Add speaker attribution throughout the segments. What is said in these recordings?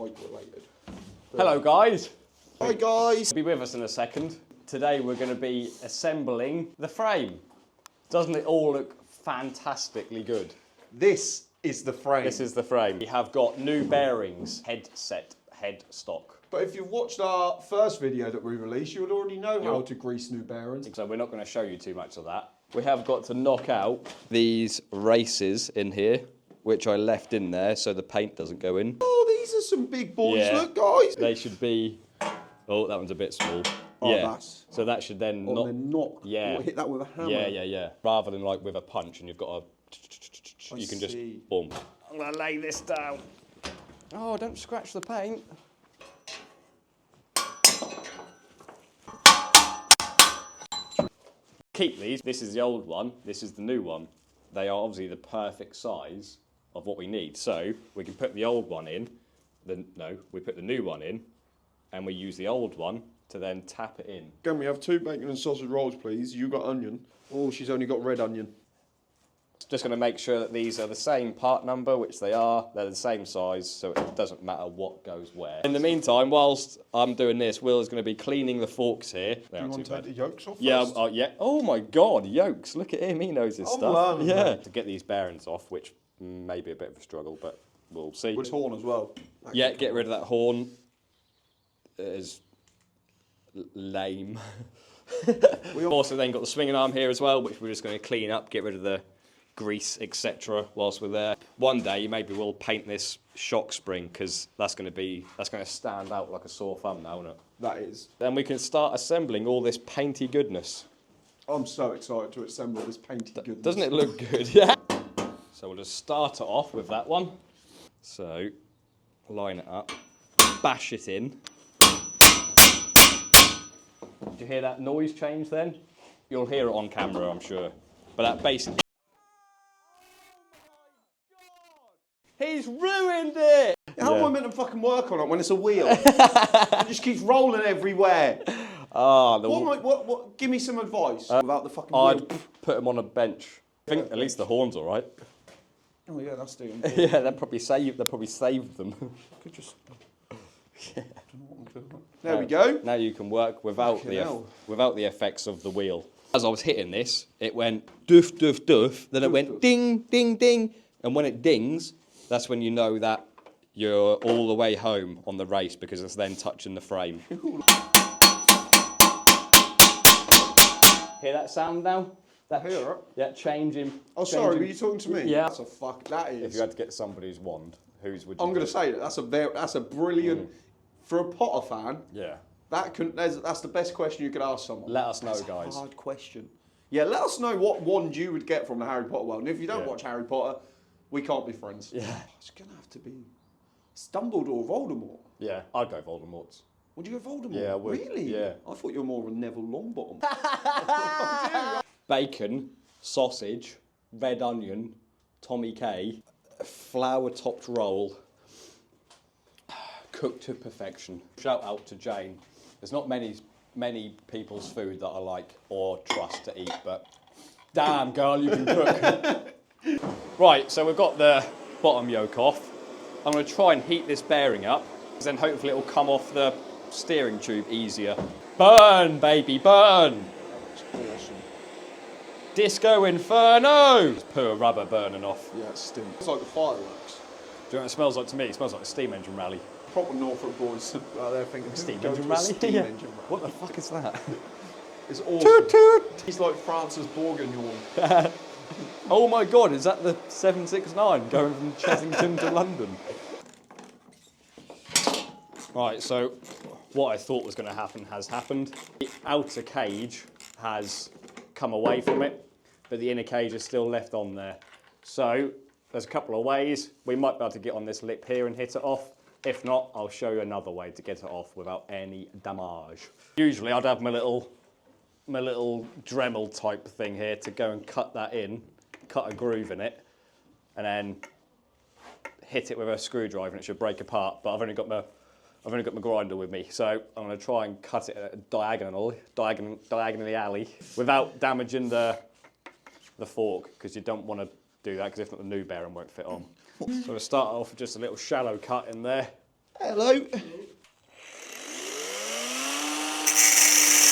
Speaker 1: bike related.
Speaker 2: Hello guys.
Speaker 1: Hi guys.
Speaker 2: Be with us in a second. Today we're going to be assembling the frame. Doesn't it all look fantastically good?
Speaker 1: This is the frame.
Speaker 2: This is the frame. We have got new bearings, head stock.
Speaker 1: But if you've watched our first video that we released, you would already know how to grease new bearings.
Speaker 2: So we're not going to show you too much of that. We have got to knock out these races in here, which I left in there so the paint doesn't go in.
Speaker 1: Oh, these are some big boys,
Speaker 2: Yeah.
Speaker 1: look guys.
Speaker 2: They should be, oh, that one's a bit small.
Speaker 1: Oh,
Speaker 2: yeah,
Speaker 1: that's...
Speaker 2: so that should then
Speaker 1: Oh, then knock.
Speaker 2: Yeah.
Speaker 1: Or hit that with a hammer.
Speaker 2: Yeah. Rather than like with a punch and you've got a, you can just, boom. I'm gonna lay this down. Oh, don't scratch the paint. Keep these. This is the old one. This is the new one. They are obviously the perfect size of what we need. So we can put the old one in. We put the new one in, and we use the old one to then tap it in.
Speaker 1: Can we have 2 bacon and sausage rolls, please? You got onion. Oh, she's only got red onion.
Speaker 2: Just going to make sure that these are the same part number, which they are. They're the same size, so it doesn't matter what goes where. In the meantime, whilst I'm doing this, Will is going to be cleaning the forks here.
Speaker 1: Do you want to take the yolks off
Speaker 2: Yeah,
Speaker 1: first?
Speaker 2: yeah. Oh my God, yolks! Look at him. He knows his stuff. Yeah. To get these bearings off, which may be a bit of a struggle, but we'll see.
Speaker 1: With horn as well.
Speaker 2: Yeah, get rid of that horn. It is lame. We've also then got the swinging arm here as well, which we're just going to clean up, get rid of the grease, etc. whilst we're there. One day maybe we'll paint this shock spring because that's going to stand out like a sore thumb now, isn't it?
Speaker 1: That is.
Speaker 2: Then we can start assembling all this painty goodness.
Speaker 1: I'm so excited to assemble this painty goodness.
Speaker 2: Doesn't it look good? Yeah. So we'll just start it off with that one. So line it up, bash it in. Did you hear that noise change then? You'll hear it on camera, I'm sure. But that basically... He's ruined it!
Speaker 1: How am I meant to fucking work on it when it's a wheel? It just keeps rolling everywhere. Give me some advice without the fucking wheel.
Speaker 2: I'd put him on a bench. I think at least the horn's all right.
Speaker 1: Oh yeah, that's doing.
Speaker 2: Yeah, they'll probably save them.
Speaker 1: Could just. Yeah. There we go.
Speaker 2: Now you can work without the effects of the wheel. As I was hitting this, it went doof doof doof. Then it went ding ding ding, and when it dings, that's when you know that you're all the way home on the race because it's then touching the frame. Hear that sound now?
Speaker 1: I hear it.
Speaker 2: Yeah, changing.
Speaker 1: Oh, sorry, were you talking to me?
Speaker 2: Yeah.
Speaker 1: That is.
Speaker 2: If you had to get somebody's wand, whose would you?
Speaker 1: I'm going to say that that's a brilliant for a Potter fan.
Speaker 2: Yeah.
Speaker 1: That's the best question you could ask someone.
Speaker 2: Let us know,
Speaker 1: that's
Speaker 2: guys.
Speaker 1: A hard question. Yeah, let us know what wand you would get from the Harry Potter world. And if you don't watch Harry Potter, we can't be friends.
Speaker 2: Yeah.
Speaker 1: It's going to have to be Dumbledore or Voldemort.
Speaker 2: Yeah, I'd go Voldemort's.
Speaker 1: Would you go Voldemort?
Speaker 2: Yeah, I would.
Speaker 1: Really?
Speaker 2: Yeah.
Speaker 1: I thought you were more of a Neville Longbottom.
Speaker 2: Bacon, sausage, red onion, Tommy K, flour-topped roll, cooked to perfection. Shout out to Jane. There's not many people's food that I like or trust to eat, but damn girl, you can cook. Right, so we've got the bottom yoke off. I'm going to try and heat this bearing up, because then hopefully it will come off the steering tube easier. Burn, baby, burn!
Speaker 1: That's awesome.
Speaker 2: Disco Inferno! It's poor rubber burning off.
Speaker 1: Yeah, it stinks. It's like the fireworks.
Speaker 2: Do you know what it smells like to me? It smells like a steam engine rally.
Speaker 1: Proper Norfolk boys out there thinking,
Speaker 2: Steam
Speaker 1: go
Speaker 2: engine
Speaker 1: to a
Speaker 2: rally?
Speaker 1: steam
Speaker 2: Yeah.
Speaker 1: engine rally.
Speaker 2: What the fuck is that?
Speaker 1: It's awesome.
Speaker 2: Toot toot!
Speaker 1: He's like Francis Bourguignon.
Speaker 2: Oh my God, is that the 769 going from Chessington to London? Right, so what I thought was going to happen has happened. The outer cage has come away from it, but the inner cage is still left on there. So there's a couple of ways. We might be able to get on this lip here and hit it off. If not, I'll show you another way to get it off without any damage. Usually I'd have my little Dremel type thing here to go and cut that in, cut a groove in it, and then hit it with a screwdriver and it should break apart, but I've only got my grinder with me, so I'm going to try and cut it diagonally alley without damaging the fork, because you don't want to do that, because if not the new bearing won't fit on. So we'll start off with just a little shallow cut in there,
Speaker 1: Hello.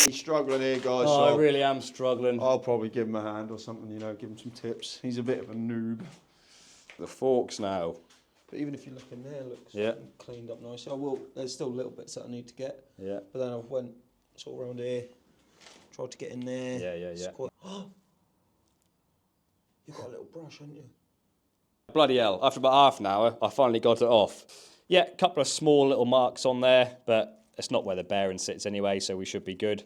Speaker 1: He's struggling here, guys.
Speaker 2: Oh,
Speaker 1: so
Speaker 2: I really am struggling.
Speaker 1: I'll probably give him a hand or something, you know, give him some tips. He's a bit of a noob.
Speaker 2: The forks now.
Speaker 1: But even if you look in there, it looks
Speaker 2: Yeah.
Speaker 1: cleaned up nice. There's still little bits that I need to get.
Speaker 2: Yeah.
Speaker 1: But then I went sort of around here, tried to get in there.
Speaker 2: Yeah.
Speaker 1: You've got a little brush, haven't you?
Speaker 2: Bloody hell, after about half an hour, I finally got it off. Yeah, a couple of small little marks on there, but it's not where the bearing sits anyway, so we should be good.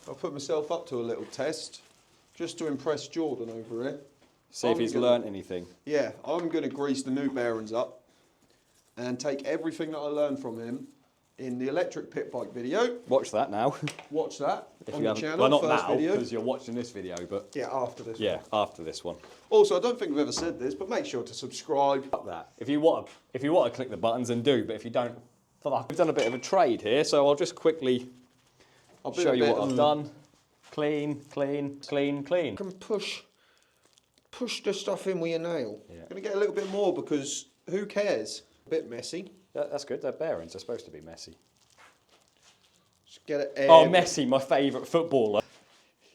Speaker 1: I'll put myself up to a little test, just to impress Jordan over here.
Speaker 2: See if he's learnt anything.
Speaker 1: Yeah, I'm going to grease the new bearings up and take everything that I learned from him in the electric pit bike video.
Speaker 2: Watch that now.
Speaker 1: Watch that
Speaker 2: If
Speaker 1: on
Speaker 2: you
Speaker 1: the
Speaker 2: haven't-
Speaker 1: channel,
Speaker 2: well, not
Speaker 1: first
Speaker 2: now,
Speaker 1: video.
Speaker 2: because you're watching this video, but
Speaker 1: Yeah, after this
Speaker 2: yeah,
Speaker 1: one.
Speaker 2: after this one.
Speaker 1: Also, I don't think I've ever said this, but make sure to subscribe.
Speaker 2: Fuck that. If you want to click the buttons, then do. But if you don't, fuck. We've done a bit of a trade here, so I'll just quickly show you what I've done. Clean.
Speaker 1: You can push the stuff in with your nail.
Speaker 2: Yeah.
Speaker 1: Going to get a little bit more because who cares? A bit messy.
Speaker 2: That's good. They're bearings. They're supposed to be messy.
Speaker 1: Just get it.
Speaker 2: Oh, Messi, my favourite footballer.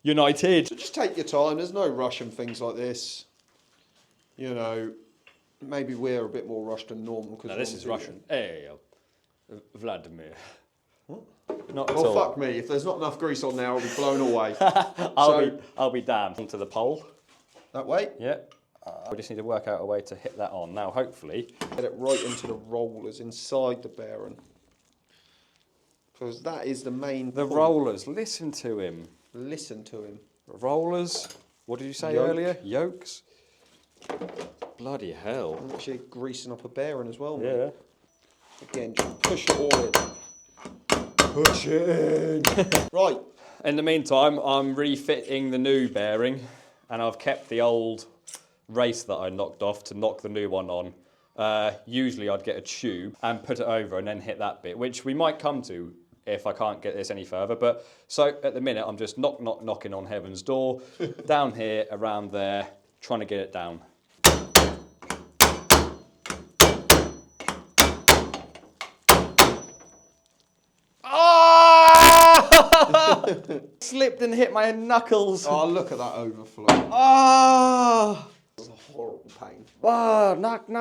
Speaker 2: United.
Speaker 1: So just take your time. There's no rush and things like this. You know, maybe we're a bit more rushed than normal.
Speaker 2: No, this is Russian. Hey, Vladimir.
Speaker 1: What?
Speaker 2: Not at
Speaker 1: Well,
Speaker 2: all.
Speaker 1: fuck me. If there's not enough grease on there, I'll be blown away.
Speaker 2: I'll be damned. Onto the pole.
Speaker 1: That way.
Speaker 2: Yeah. We just need to work out a way to hit that on. Now, hopefully.
Speaker 1: Get it right into the rollers inside the bearing. Because that is the main
Speaker 2: The
Speaker 1: point.
Speaker 2: rollers. Listen to him.
Speaker 1: Listen to him.
Speaker 2: Rollers. What did you say
Speaker 1: Yoke.
Speaker 2: earlier? Yokes. Bloody hell.
Speaker 1: I'm actually greasing up a bearing as well, mate.
Speaker 2: Yeah.
Speaker 1: Again, just push it all in. Push it in. Right.
Speaker 2: In the meantime, I'm refitting the new bearing, and I've kept the old race that I knocked off to knock the new one on. Usually I'd get a tube and put it over and then hit that bit, which we might come to if I can't get this any further. But so at the minute, I'm just knocking on heaven's door, down here, around there, trying to get it down. Slipped and hit my knuckles.
Speaker 1: Oh, look at that overflow.
Speaker 2: Ah!
Speaker 1: It's a horrible pain.
Speaker 2: Ah, knocking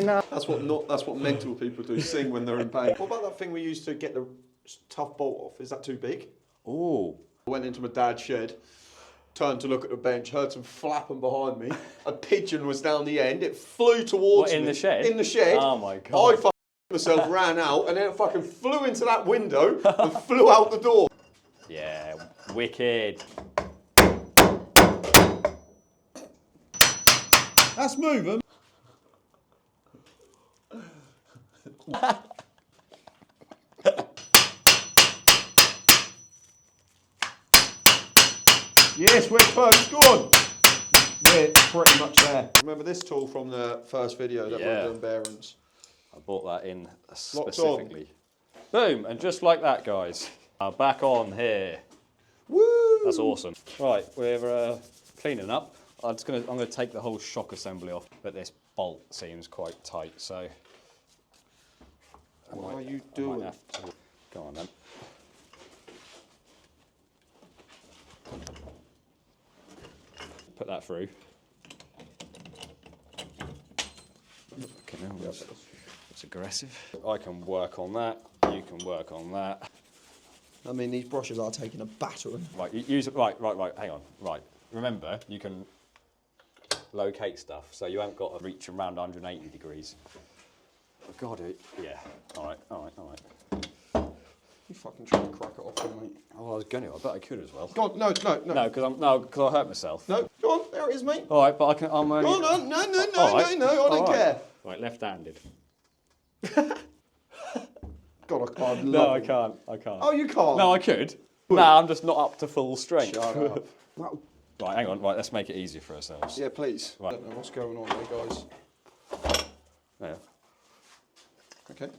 Speaker 2: out.
Speaker 1: That's what mental people do, sing when they're in pain. What about that thing we used to get the tough bolt off? Is that too big?
Speaker 2: Ooh.
Speaker 1: I went into my dad's shed, turned to look at the bench, heard some flapping behind me. A pigeon was down the end. It flew towards me.
Speaker 2: In the shed?
Speaker 1: In the shed.
Speaker 2: Oh my God.
Speaker 1: I fucking myself, ran out, and then it fucking flew into that window and flew out the door.
Speaker 2: Yeah, wicked.
Speaker 1: That's moving. Yes, we're close. Go on. We're pretty much there. Remember this tool from the first video that we're doing bearings?
Speaker 2: I bought that in
Speaker 1: Locked
Speaker 2: specifically. Boom, and just like that, guys. Back on here.
Speaker 1: Woo!
Speaker 2: That's awesome. Right, we're cleaning up. I'm gonna take the whole shock assembly off, but this bolt seems quite tight, so.
Speaker 1: What are you
Speaker 2: I
Speaker 1: doing?
Speaker 2: might have to. Go on then. Put that through. Okay, now it's aggressive. I can work on that. You can work on that.
Speaker 1: I mean, these brushes are taking a battering.
Speaker 2: Right, use it. Right. Hang on. Right. Remember, you can locate stuff, so you haven't got to reach around 180 degrees. I've got it. Yeah. All right.
Speaker 1: You fucking trying to crack it off, then, mate.
Speaker 2: Oh, I was going to. I bet I could as well.
Speaker 1: Go on, no.
Speaker 2: No, because I hurt myself.
Speaker 1: No, go on, there it is, mate.
Speaker 2: All right, but I can. I'm only.
Speaker 1: Go on, no,
Speaker 2: All right.
Speaker 1: I don't care.
Speaker 2: Right, left-handed.
Speaker 1: God, I'd
Speaker 2: No,
Speaker 1: love
Speaker 2: I
Speaker 1: it.
Speaker 2: can't.
Speaker 1: Oh, you can't?
Speaker 2: No, I could. No, I'm just not up to full strength.
Speaker 1: Shut up. That'll-
Speaker 2: Right, hang on. Right, let's make it easier for ourselves.
Speaker 1: Yeah, please.
Speaker 2: Right.
Speaker 1: I don't know what's going on there, guys.
Speaker 2: Yeah.
Speaker 1: Okay.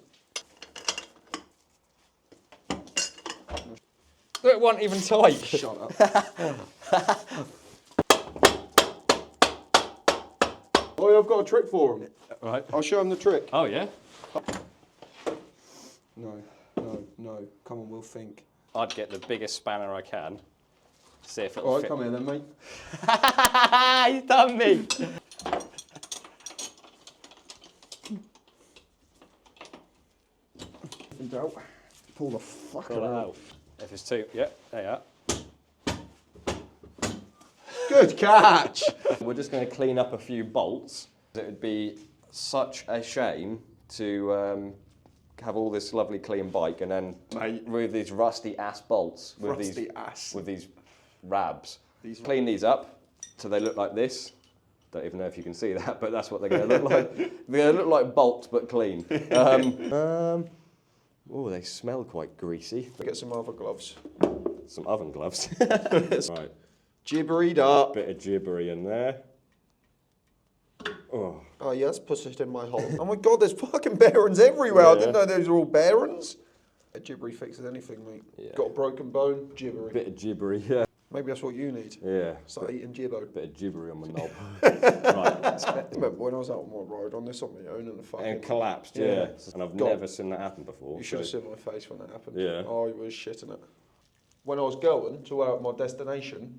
Speaker 2: It wasn't even tight.
Speaker 1: Shut up. Oh, I've got a trick for him.
Speaker 2: Right.
Speaker 1: I'll show him the trick.
Speaker 2: Oh, yeah?
Speaker 1: No. Come on, we'll think.
Speaker 2: I'd get the biggest spanner I can. See if it'll
Speaker 1: All right,
Speaker 2: fit.
Speaker 1: come here then, mate.
Speaker 2: He's done me.
Speaker 1: In doubt. Pull the fucker out.
Speaker 2: If it's too, yeah, there you are.
Speaker 1: Good catch.
Speaker 2: We're just going to clean up a few bolts. It would be such a shame to have all this lovely clean bike and then with these rusty ass bolts with these rabs. Clean these up so they look like this. Don't even know if you can see that, but that's what they're going to look like. They're going to look like bolts but clean. Oh, they smell quite greasy.
Speaker 1: Get some other gloves.
Speaker 2: Some oven gloves. Right.
Speaker 1: Gibberied up.
Speaker 2: Bit of gibbery in there. Oh.
Speaker 1: Oh yeah, let's push it in my hole. Oh my god, there's fucking bearings everywhere.
Speaker 2: Yeah.
Speaker 1: I didn't know those were all bearings. A gibbery fixes anything, mate.
Speaker 2: Yeah.
Speaker 1: Got a broken bone, gibbery.
Speaker 2: Bit of gibbery, yeah.
Speaker 1: Maybe that's what you need.
Speaker 2: Yeah.
Speaker 1: Start eating gibbo.
Speaker 2: Bit of gibbery on my knob. Right.
Speaker 1: Remember when I was out on my ride on this on my own and the fucking...
Speaker 2: And collapsed, yeah. And I've never seen that happen before.
Speaker 1: You should have seen my face when that happened.
Speaker 2: Yeah.
Speaker 1: I was shitting it. When I was going to my destination,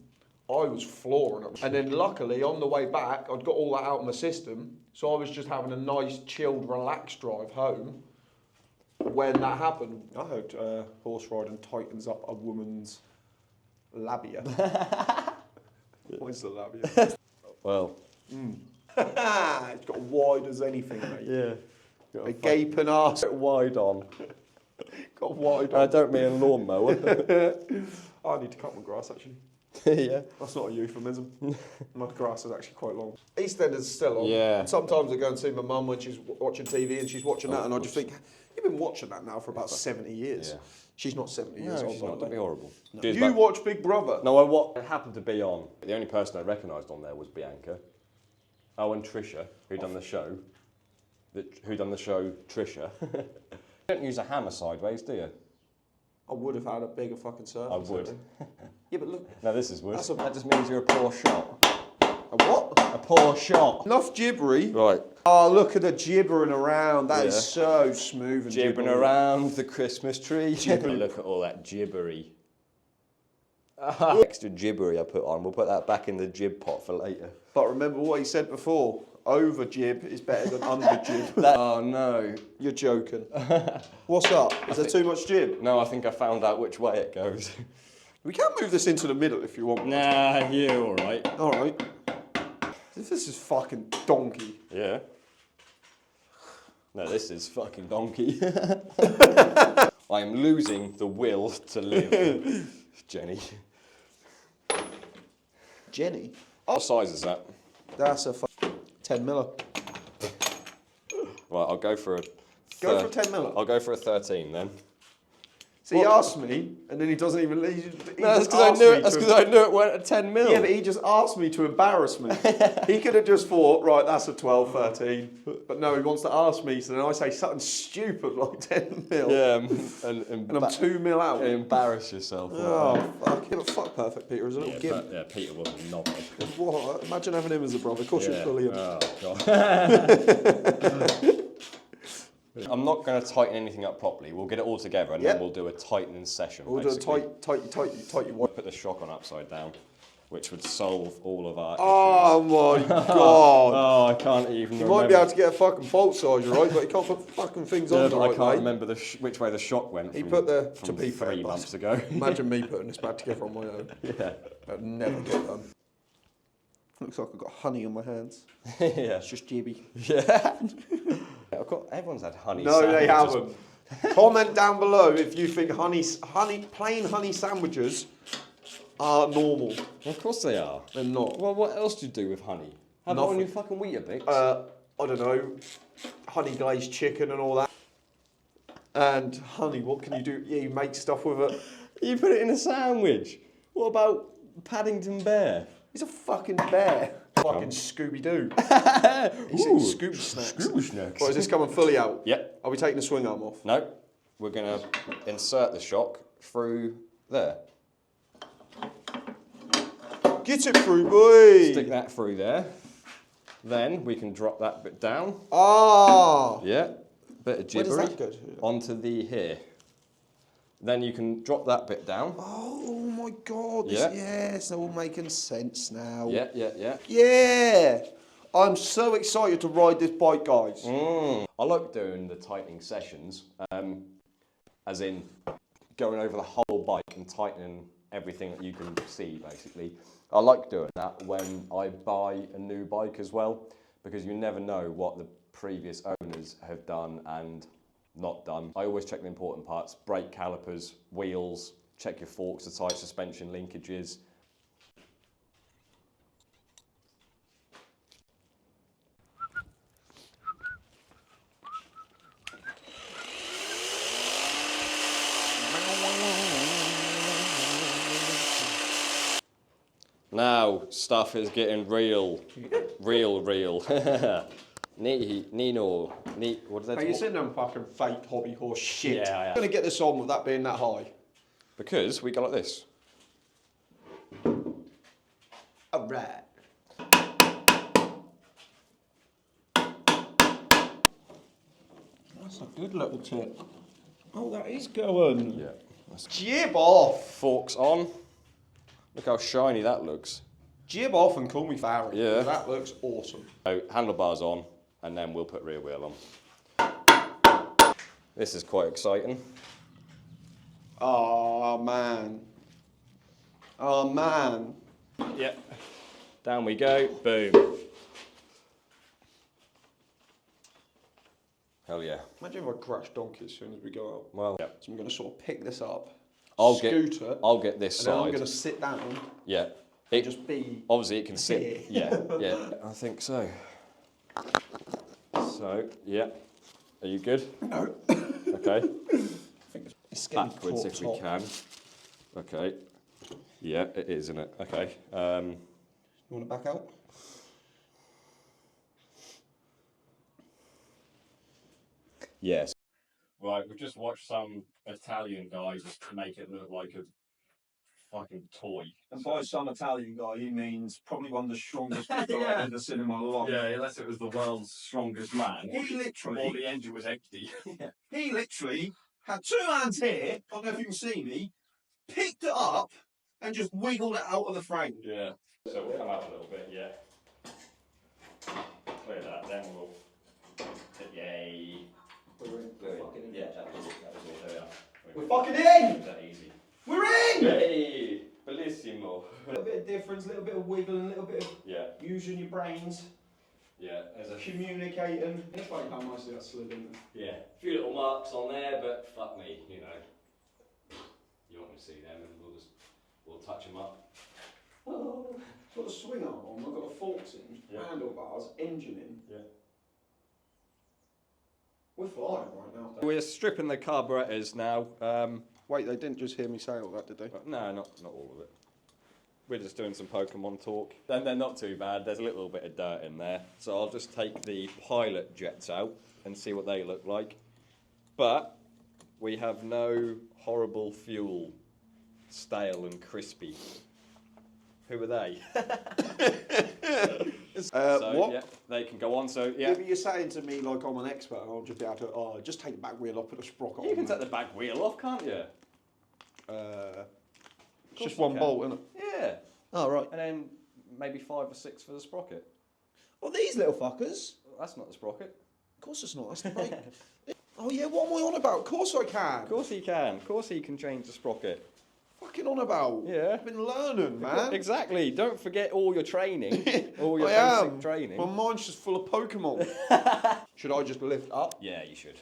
Speaker 1: I was flooring it. And then luckily, on the way back, I'd got all that out of my system, so I was just having a nice, chilled, relaxed drive home when that happened. I heard horse riding tightens up a woman's labia. What is the labia?
Speaker 2: Well.
Speaker 1: It's got wide as anything, mate.
Speaker 2: Yeah.
Speaker 1: A gaping arse.
Speaker 2: Wide on.
Speaker 1: Got wide
Speaker 2: I
Speaker 1: on.
Speaker 2: don't mean a lawnmower.
Speaker 1: I need to cut my grass, actually.
Speaker 2: Yeah.
Speaker 1: That's not a euphemism. My grass is actually quite long. EastEnders is still on.
Speaker 2: Yeah.
Speaker 1: And sometimes I go and see my mum when she's watching TV and she's watching that, and I just think, you've been watching that now for about 70 years.
Speaker 2: Yeah.
Speaker 1: She's not 70 years old.
Speaker 2: She's not. Don't be horrible.
Speaker 1: No. You watch Big Brother?
Speaker 2: No, what happened to be on. The only person I recognised on there was Bianca. Oh, and Trisha, who done the show. Who done the show, Trisha. You don't use a hammer sideways, do you?
Speaker 1: I would have had a bigger fucking surface.
Speaker 2: I would.
Speaker 1: Yeah, but look.
Speaker 2: No, this is wood. That just means you're a poor shot.
Speaker 1: A what?
Speaker 2: A poor shot.
Speaker 1: Enough gibbery.
Speaker 2: Right.
Speaker 1: Oh, look at the gibbering around. That is
Speaker 2: Yeah.
Speaker 1: so smooth and
Speaker 2: Gibbering
Speaker 1: gibbery.
Speaker 2: around the Christmas tree. Look at all that gibbery. Extra gibbery I put on. We'll put that back in the jib pot for later.
Speaker 1: But remember what he said before. Over jib is better than under jib.
Speaker 2: Oh no.
Speaker 1: You're joking. What's up? Is there too much jib?
Speaker 2: No, I think I found out which way it goes.
Speaker 1: We can move this into the middle if you want.
Speaker 2: Nah, you're alright.
Speaker 1: Alright. This is fucking donkey.
Speaker 2: Yeah. No, this is fucking donkey. I am losing the will to live. Jenny.
Speaker 1: Jenny?
Speaker 2: What size is that?
Speaker 1: That's a 10 miller.
Speaker 2: Right, I'll go for a...
Speaker 1: Go for a 10 miller.
Speaker 2: I'll go for a 13 then.
Speaker 1: So he asked me, and then he doesn't even... He
Speaker 2: No, that's
Speaker 1: just
Speaker 2: because I
Speaker 1: asked
Speaker 2: knew
Speaker 1: me
Speaker 2: it. That's
Speaker 1: to-
Speaker 2: because I knew it went at 10 mil.
Speaker 1: Yeah, but he just asked me to embarrass me. He could have just thought, right, that's a 12, 13. But no, he wants to ask me, so then I say something stupid like 10 mil.
Speaker 2: Yeah,
Speaker 1: And I'm 2 mil out.
Speaker 2: Embarrass yourself.
Speaker 1: Oh, fuck. Yeah, but fuck Perfect Peter is a little
Speaker 2: Yeah,
Speaker 1: gimp.
Speaker 2: yeah, Peter was a knobhead.
Speaker 1: What? Imagine having him as a brother. Of course, you're brilliant.
Speaker 2: Oh, God. I'm not going to tighten anything up properly. We'll get it all together and then we'll do a tightening session.
Speaker 1: We'll
Speaker 2: basically.
Speaker 1: do a tight.
Speaker 2: We'll put the shock on upside down, which would solve all of our
Speaker 1: Oh
Speaker 2: issues.
Speaker 1: my god!
Speaker 2: Oh, I can't even
Speaker 1: You
Speaker 2: remember.
Speaker 1: might be able to get a fucking bolt size, right? But you can't put fucking things on the
Speaker 2: but
Speaker 1: right
Speaker 2: I can't
Speaker 1: way.
Speaker 2: remember which way the shock went
Speaker 1: He
Speaker 2: from,
Speaker 1: put the
Speaker 2: from
Speaker 1: to be fair,
Speaker 2: 3 months ago.
Speaker 1: Imagine me putting this back together on my own.
Speaker 2: Yeah.
Speaker 1: That'd never get done. Looks like I've got honey on my hands.
Speaker 2: Yeah.
Speaker 1: It's just jibby.
Speaker 2: Yeah. Everyone's had honey
Speaker 1: No,
Speaker 2: sandwiches.
Speaker 1: they haven't. Comment down below if you think plain honey sandwiches are normal.
Speaker 2: Of course they are.
Speaker 1: They're not.
Speaker 2: Well, what else do you do with honey? Have it on your fucking Weetabix?
Speaker 1: I don't know, honey glazed chicken and all that. And honey, what can you do? Yeah, you make stuff with it.
Speaker 2: You put it in a sandwich. What about Paddington Bear?
Speaker 1: He's a fucking bear. Fucking Scooby-Doo. He's eating Scooby snacks.
Speaker 2: Scooby snacks.
Speaker 1: Right, is this coming fully out?
Speaker 2: Yep.
Speaker 1: Are we taking the swing arm off?
Speaker 2: No, we're going to insert the shock through there.
Speaker 1: Get it through, boy!
Speaker 2: Stick that through there. Then we can drop that bit down.
Speaker 1: Ah!
Speaker 2: Yeah. bit of
Speaker 1: Where does
Speaker 2: gibbery
Speaker 1: that go to?
Speaker 2: onto the here. Then you can drop that bit down.
Speaker 1: Oh my God!
Speaker 2: Yeah.
Speaker 1: Yeah, it's all making sense now.
Speaker 2: Yeah, yeah, yeah.
Speaker 1: Yeah! I'm so excited to ride this bike, guys.
Speaker 2: I like doing the tightening sessions, as in going over the whole bike and tightening everything that you can see, basically. I like doing that when I buy a new bike as well, because you never know what the previous owners have done and not done. I always check the important parts: brake calipers, wheels, check your forks are tight, suspension linkages. Now, stuff is getting real. Real. Nino. What is that?
Speaker 1: Are you sitting on fucking fake hobby horse shit?
Speaker 2: Yeah, I am.
Speaker 1: I'm gonna get this on with that being that high.
Speaker 2: Because we go like this.
Speaker 1: Alright. That's a good little tip. Oh, that is going.
Speaker 2: Yeah.
Speaker 1: Jib off.
Speaker 2: Forks on. Look how shiny that looks.
Speaker 1: Jib off and call me Farry.
Speaker 2: Yeah.
Speaker 1: That looks awesome.
Speaker 2: So, handlebars on, and then we'll put rear wheel on. This is quite exciting.
Speaker 1: Oh, man. Oh, man.
Speaker 2: Yep. Down we go. Boom. Hell yeah.
Speaker 1: Imagine if I crash donkey as soon as we go out.
Speaker 2: Well, yep.
Speaker 1: So I'm going to sort of pick this up,
Speaker 2: I'll
Speaker 1: scoot
Speaker 2: get this
Speaker 1: and
Speaker 2: side.
Speaker 1: then I'm going to sit down
Speaker 2: Yeah.
Speaker 1: and just be
Speaker 2: Obviously, it can sit.
Speaker 1: here.
Speaker 2: Yeah. I think so. So, yeah. Are you good?
Speaker 1: No.
Speaker 2: Okay.
Speaker 1: It's getting
Speaker 2: Backwards if we can. Okay. Yeah, it is, isn't it? Okay.
Speaker 1: You want to back out?
Speaker 2: Yes. Right, we've just watched some Italian guy just make it look like a fucking toy.
Speaker 3: And by some Italian guy, he means probably one of the strongest people I've ever seen in my life.
Speaker 2: Yeah, unless it was the world's strongest man.
Speaker 3: He literally,
Speaker 2: Or the engine was empty.
Speaker 3: he literally had two hands here, I don't know if you can see me, picked it up and just wiggled it out of the frame.
Speaker 2: Yeah. So we'll come out a little bit, yeah. Clear that, then we'll... Yay. Yeah, that was all. There we are.
Speaker 1: We're fucking in!
Speaker 2: Is that easy?
Speaker 1: We're in!
Speaker 2: Hey! Bellissimo.
Speaker 1: A little bit of difference, a little bit of wiggling, a little bit of
Speaker 2: Yeah,
Speaker 1: using your brains,
Speaker 2: yeah. There's a
Speaker 1: communicating. It's funny how nicely that slid in there.
Speaker 2: yeah, a few little marks on there, but fuck me, you know. You want me to see them, and we'll touch them up.
Speaker 1: Oh, got a swing arm on, I've got the forks in,
Speaker 2: Yeah.
Speaker 1: handlebars, engine in.
Speaker 2: Yeah.
Speaker 1: We're flying right now.
Speaker 2: We're stripping the carburetors now.
Speaker 1: Wait, they didn't just hear me say all that, did they?
Speaker 2: No, not all of it. We're just doing some Pokemon talk. Then they're not too bad. There's a little bit of dirt in there. So I'll just take the pilot jets out and see what they look like. But we have no horrible fuel, stale and crispy. Who are they? So,
Speaker 1: what?
Speaker 2: yeah, they can go on. So, yeah.
Speaker 1: Maybe you're saying to me like I'm an expert and I'll just be able to, just take the back wheel off, put a sprocket on.
Speaker 2: You can take the back wheel off, can't you?
Speaker 1: It's just one bolt, isn't it?
Speaker 2: Yeah.
Speaker 1: Oh, right.
Speaker 2: And then maybe 5 or 6 for the sprocket.
Speaker 1: Oh, these little fuckers.
Speaker 2: That's not the sprocket.
Speaker 1: Of course it's not, that's the brake. Oh yeah, what am I on about? Of course I can.
Speaker 2: Of course he can. Of course he can change the sprocket.
Speaker 1: Fucking on about.
Speaker 2: Yeah.
Speaker 1: I've been learning, man.
Speaker 2: Exactly. Don't forget all your training. All your
Speaker 1: I
Speaker 2: basic
Speaker 1: am.
Speaker 2: training.
Speaker 1: My mind's just full of Pokemon. Should I just lift up?
Speaker 2: Yeah, you should.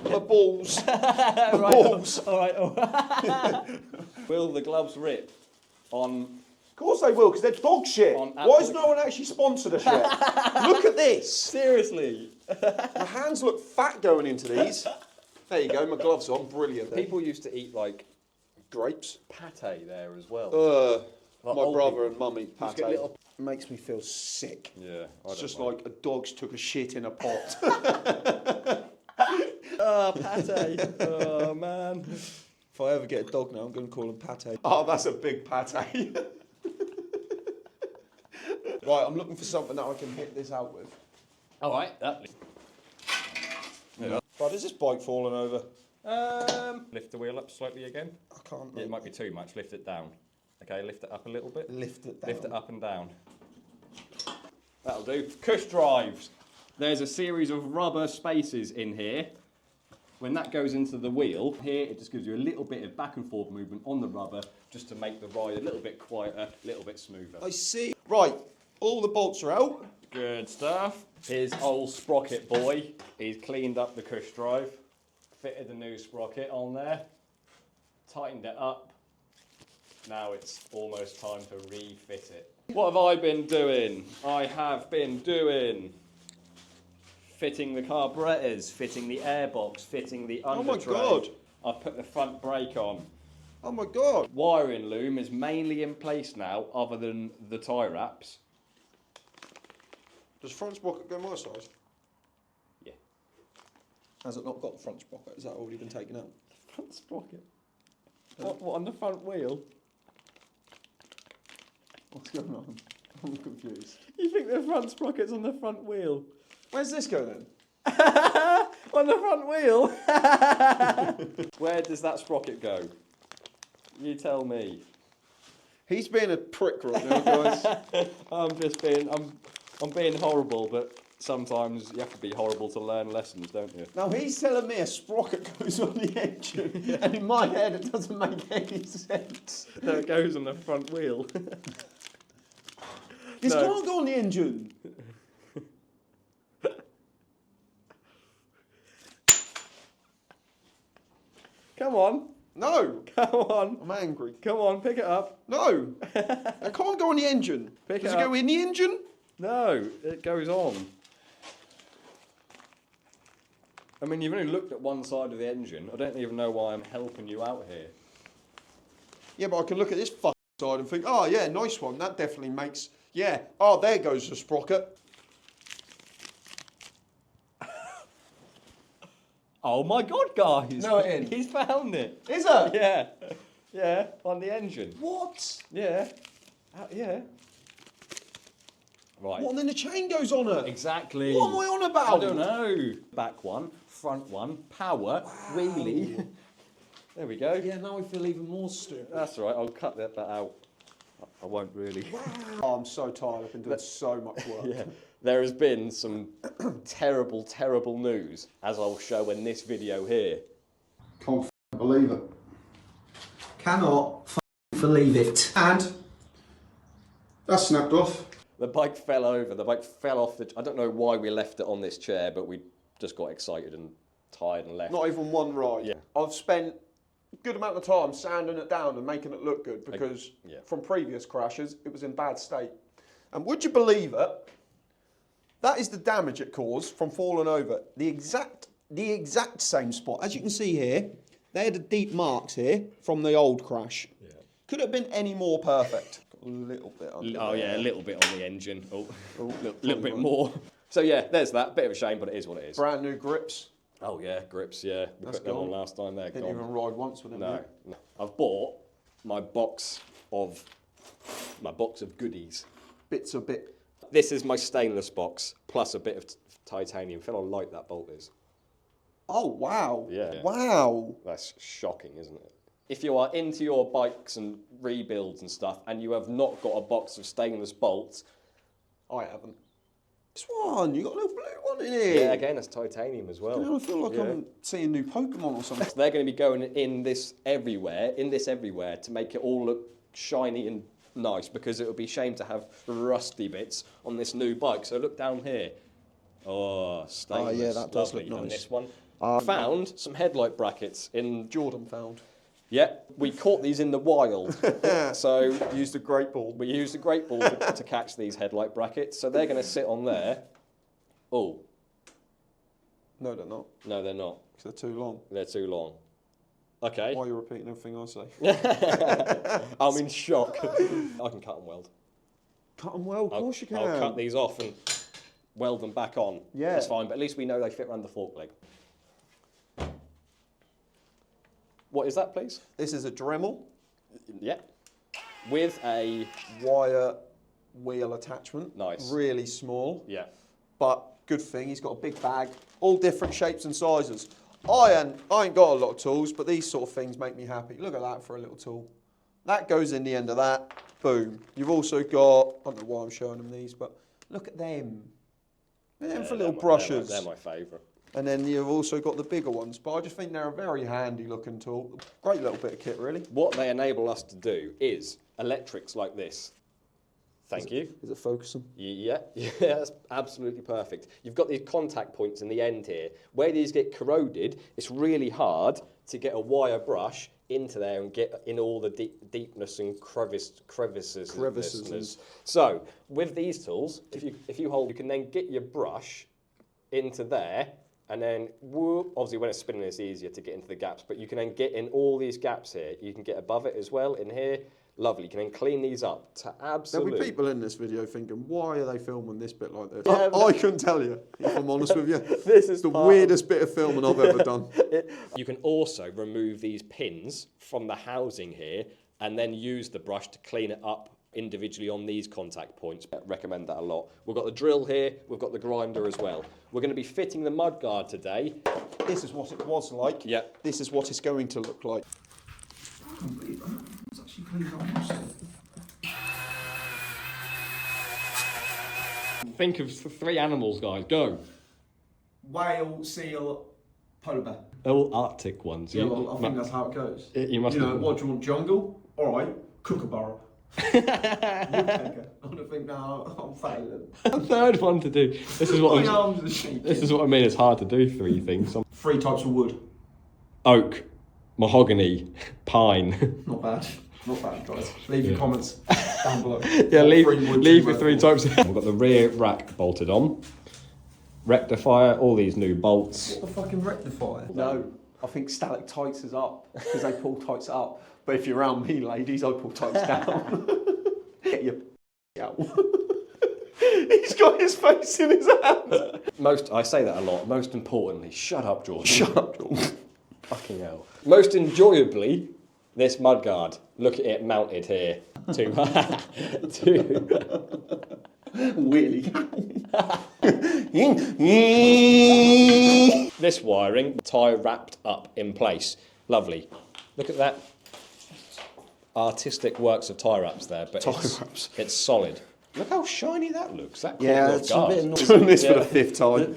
Speaker 1: My balls. My
Speaker 2: Right,
Speaker 1: balls.
Speaker 2: All right. Will the gloves rip on...
Speaker 1: Of course they will, because they're dog shit.
Speaker 2: On
Speaker 1: Why has no one actually sponsored us yet? Look at this.
Speaker 2: Seriously?
Speaker 1: My hands look fat going into these. There you go, my gloves on. Brilliant.
Speaker 2: People used to eat, like,
Speaker 1: Grapes.
Speaker 2: pate there as well.
Speaker 1: My
Speaker 2: old
Speaker 1: brother
Speaker 2: people.
Speaker 1: and mummy
Speaker 2: Used
Speaker 1: pate.
Speaker 2: to get little-
Speaker 1: Makes me feel sick.
Speaker 2: Yeah,
Speaker 1: It's just like a dog's took a shit in a pot.
Speaker 2: Oh, pate. Oh, man.
Speaker 1: If I ever get a dog now, I'm going to call him Pate. Oh, that's a big pate. Right, I'm looking for something that I can hit this out with.
Speaker 2: All right, that.
Speaker 1: But is this bike falling over?
Speaker 2: Lift the wheel up slightly again.
Speaker 1: I can't.
Speaker 2: Yeah, it might be too much. Lift it down. Okay, lift it up a little bit.
Speaker 1: Lift it down.
Speaker 2: Lift it up and down. That'll do. Cush drives. There's a series of rubber spaces in here. When that goes into the wheel, here it just gives you a little bit of back and forth movement on the rubber just to make the ride a little bit quieter, a little bit smoother.
Speaker 1: I see. Right, all the bolts are out.
Speaker 2: Good stuff. Here's old Sprocket boy. He's cleaned up the Cush drive, fitted the new sprocket on there, tightened it up. Now it's almost time to refit it. What have I been doing? I have been doing fitting the carburetors, fitting the airbox, fitting the under
Speaker 1: Oh my
Speaker 2: tray.
Speaker 1: God.
Speaker 2: I've put the front brake on.
Speaker 1: Oh my God.
Speaker 2: Wiring loom is mainly in place now, other than the tie wraps.
Speaker 1: Does front sprocket go my size?
Speaker 2: Yeah.
Speaker 1: Has it not got the front sprocket? Has that already been taken out?
Speaker 2: Front sprocket? What on the front wheel?
Speaker 1: What's going on? I'm confused.
Speaker 2: You think the front sprocket's on the front wheel?
Speaker 1: Where's this go then?
Speaker 2: On the front wheel? Where does that sprocket go? You tell me.
Speaker 1: He's being a prick right now, guys.
Speaker 2: I'm being horrible, but sometimes you have to be horrible to learn lessons, don't you?
Speaker 1: Now he's telling me a sprocket goes on the engine, and in my head it doesn't make any sense.
Speaker 2: No, it goes on the front wheel.
Speaker 1: This
Speaker 2: No.
Speaker 1: can't go on the engine.
Speaker 2: Come on,
Speaker 1: No,
Speaker 2: come on,
Speaker 1: I'm angry.
Speaker 2: come on, pick it up.
Speaker 1: No, it can't go on the engine.
Speaker 2: Pick
Speaker 1: Does
Speaker 2: it
Speaker 1: it go
Speaker 2: up.
Speaker 1: in the engine?
Speaker 2: No, it goes on. I mean, you've only looked at one side of the engine. I don't even know why I'm helping you out here.
Speaker 1: Yeah, but I can look at this fucking side and think, oh yeah, nice one. That definitely makes, yeah. Oh, there goes the sprocket.
Speaker 2: Oh my God, guys!
Speaker 1: No, it ain't.
Speaker 2: He's found it.
Speaker 1: Is it?
Speaker 2: Yeah, yeah, on the engine.
Speaker 1: What?
Speaker 2: Yeah, yeah. Right.
Speaker 1: What, and then the chain goes on it?
Speaker 2: Exactly.
Speaker 1: What am I on about?
Speaker 2: I don't know. Back one, front one, power, wheelie. There we go.
Speaker 1: Yeah, now I feel even more stupid.
Speaker 2: That's all right. I'll cut that out. I won't really.
Speaker 1: Oh, I'm so tired. I've been doing so much work.
Speaker 2: Yeah. There has been some terrible, terrible news, as I'll show in this video here.
Speaker 1: Can't believe it.
Speaker 3: Cannot believe it. And
Speaker 1: That's snapped off.
Speaker 2: The bike fell over. The bike fell off the. I don't know why we left it on this chair, but we just got excited and tired and left.
Speaker 1: Not even one ride.
Speaker 2: Yeah.
Speaker 1: I've spent a good amount of time sanding it down and making it look good because
Speaker 2: yeah.
Speaker 1: from previous crashes, it was in bad state. And would you believe it? That is the damage it caused from falling over. The exact same spot. As you can see here, they had the deep marks here from the old crash.
Speaker 2: Yeah.
Speaker 1: Could have been any more perfect. Got a little bit under
Speaker 2: Oh yeah,
Speaker 1: there.
Speaker 2: a little bit on the engine. Oh,
Speaker 1: Oh,
Speaker 2: little bit more. So yeah, there's that. Bit of a shame, but it is what it is.
Speaker 1: Brand new grips.
Speaker 2: Oh yeah, grips. Yeah, we
Speaker 1: That's
Speaker 2: put them on
Speaker 1: gone.
Speaker 2: last time. They're
Speaker 1: Didn't
Speaker 2: gone.
Speaker 1: even ride once with them.
Speaker 2: No, no. I've bought my box of goodies.
Speaker 1: Bits a bit.
Speaker 2: This is my stainless box plus a bit of titanium. Feel how light that bolt is.
Speaker 1: Oh, wow.
Speaker 2: Yeah.
Speaker 1: Wow.
Speaker 2: That's shocking, isn't it? If you are into your bikes and rebuilds and stuff, and you have not got a box of stainless bolts,
Speaker 1: I haven't. This one, you got a little blue one in here.
Speaker 2: yeah, again, that's titanium as well.
Speaker 1: I feel like I'm seeing new Pokemon or something.
Speaker 2: So they're going to be going in this everywhere to make it all look shiny and nice, because it would be a shame to have rusty bits on this new bike. So look down here. Oh, stainless.
Speaker 1: yeah, that does
Speaker 2: lovely.
Speaker 1: look
Speaker 2: And
Speaker 1: nice.
Speaker 2: this one. Found some headlight brackets in.
Speaker 1: Jordan found.
Speaker 2: Yeah, we caught these in the wild. So
Speaker 1: Used a great ball.
Speaker 2: we used a great ball to catch these headlight brackets. So they're going to sit on there. Oh,
Speaker 1: No, they're not.
Speaker 2: no, they're not.
Speaker 1: Because they're too long.
Speaker 2: They're too long. Okay.
Speaker 1: Why are you repeating everything I say?
Speaker 2: I'm in shock. I can cut and weld.
Speaker 1: Cut them well, of course you can.
Speaker 2: I'll cut these off and weld them back on.
Speaker 1: Yeah.
Speaker 2: That's fine, but at least we know they fit around the fork leg. What is that, please?
Speaker 1: This is a Dremel
Speaker 2: Yeah. With a
Speaker 1: wire wheel attachment.
Speaker 2: Nice.
Speaker 1: Really small.
Speaker 2: Yeah.
Speaker 1: But good thing, he's got a big bag, all different shapes and sizes. I ain't got a lot of tools, but these sort of things make me happy. Look at that for a little tool. That goes in the end of that. Boom. You've also got, I don't know why I'm showing them these, but look at them. Them for little brushes.
Speaker 2: They're my favourite.
Speaker 1: And then you've also got the bigger ones, but I just think they're a very handy looking tool. Great little bit of kit, really.
Speaker 2: What they enable us to do is electrics like this. Thank you.
Speaker 1: Is it focusing?
Speaker 2: Yeah, that's absolutely perfect. You've got these contact points in the end here. Where these get corroded, it's really hard to get a wire brush into there and get in all the deepness and crevices. So with these tools, if you hold, you can then get your brush into there, and then whoop, obviously when it's spinning it's easier to get into the gaps, but you can then get in all these gaps here. You can get above it as well in here. Lovely. You can then clean these up to absolute.
Speaker 1: There'll be people in this video thinking, why are they filming this bit like this?
Speaker 2: Yeah,
Speaker 1: I couldn't tell you, if I'm honest with you.
Speaker 2: This is
Speaker 1: the weirdest bit of filming I've ever done.
Speaker 2: You can also remove these pins from the housing here and then use the brush to clean it up individually on these contact points. I recommend that a lot. We've got the drill here, we've got the grinder as well. We're going to be fitting the mudguard today.
Speaker 1: This is what it was like.
Speaker 2: Yeah.
Speaker 1: This is what it's going to look like.
Speaker 2: Think of 3 animals, guys. Go.
Speaker 1: Whale, seal, polar bear.
Speaker 2: All Arctic ones.
Speaker 1: Yeah, well, I think that's how it goes.
Speaker 2: You must.
Speaker 1: You know, what do you want? Jungle? All right, kookaburra. Woodpecker. I don't think now I'm failing.
Speaker 2: A third one to do. This is what
Speaker 1: My arms are shaking.
Speaker 2: This is what I mean. It's hard to do 3 things.
Speaker 1: 3 types of wood.
Speaker 2: Oak, mahogany, pine.
Speaker 1: Not bad. Not bad, guys. Leave your comments down below.
Speaker 2: Yeah, leave your 3 types. We've got the rear rack bolted on. Rectifier, all these new bolts.
Speaker 1: What the fucking rectifier? No, I think stalactites is up because they pull tights up. But if you're around me, ladies, I pull tights down. Get your out. He's got his face in his hand.
Speaker 2: I say that a lot. Most importantly, shut up, George.
Speaker 1: Shut up, George.
Speaker 2: Fucking hell. Most enjoyably, this mudguard. Look at it mounted here.
Speaker 1: Wheelie.
Speaker 2: This wiring, tie wrapped up in place. Lovely. Look at that. Artistic works of tie wraps there, but it's solid. Look how shiny that looks. That
Speaker 1: it's a bit annoying. Doing this for the 5th time.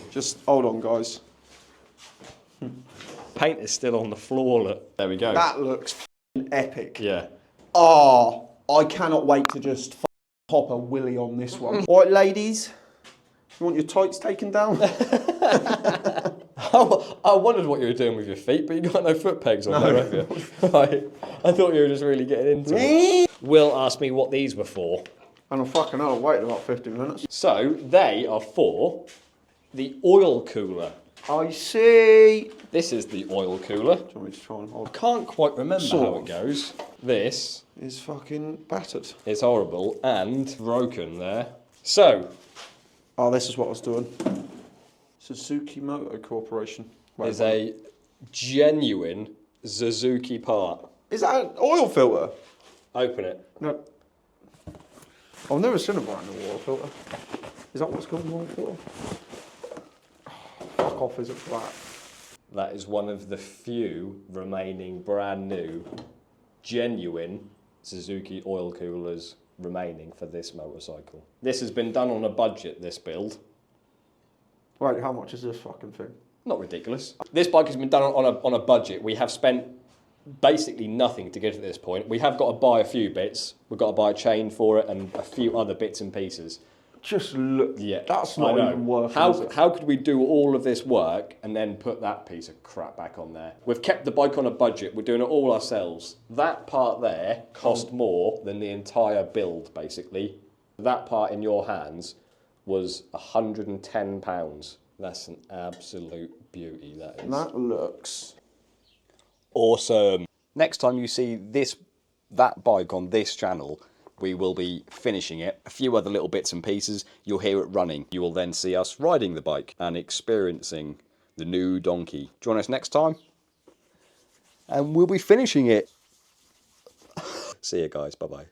Speaker 1: Just hold on, guys.
Speaker 2: Paint is still on the floor. Look. There we go.
Speaker 1: That looks epic.
Speaker 2: Yeah.
Speaker 1: Oh, I cannot wait to just pop a willy on this one. All right, ladies, you want your tights taken down?
Speaker 2: I wondered what you were doing with your feet, but you got no foot pegs on there, have you? Right. I thought you were just really getting into it. Will asked me what these were for.
Speaker 1: And I'm fucking hell, I waited about 15 minutes.
Speaker 2: So, they are for the oil cooler.
Speaker 1: I see.
Speaker 2: This is the oil cooler.
Speaker 1: Do you want me to try and hold?
Speaker 2: I can't quite remember how it goes. This
Speaker 1: is fucking battered.
Speaker 2: It's horrible and broken there. So.
Speaker 1: Oh, this is what I was doing. Suzuki Motor Corporation.
Speaker 2: Is a genuine Suzuki part.
Speaker 1: Is that an oil filter?
Speaker 2: Open it.
Speaker 1: No. I've never seen a brand new oil filter. Is that what's called an oil filter? Oh, fuck off, is it flat?
Speaker 2: That is one of the few remaining brand new, genuine Suzuki oil coolers remaining for this motorcycle. This has been done on a budget, this build.
Speaker 1: Wait, how much is this fucking thing?
Speaker 2: Not ridiculous. This bike has been done on a budget. We have spent basically nothing to get to this point. We have got to buy a few bits. We've got to buy a chain for it and a few other bits and pieces.
Speaker 1: Just look.
Speaker 2: Yeah,
Speaker 1: that's not even worth it.
Speaker 2: How could we do all of this work and then put that piece of crap back on there? We've kept the bike on a budget. We're doing it all ourselves. That part there cost more than the entire build, basically. That part in your hands was £110. That's an absolute beauty, that is.
Speaker 1: That looks
Speaker 2: awesome. Next time you see that bike on this channel, we will be finishing it. A few other little bits and pieces. You'll hear it running. You will then see us riding the bike and experiencing the new donkey. Join us next time, and we'll be finishing it. See you guys. Bye-bye.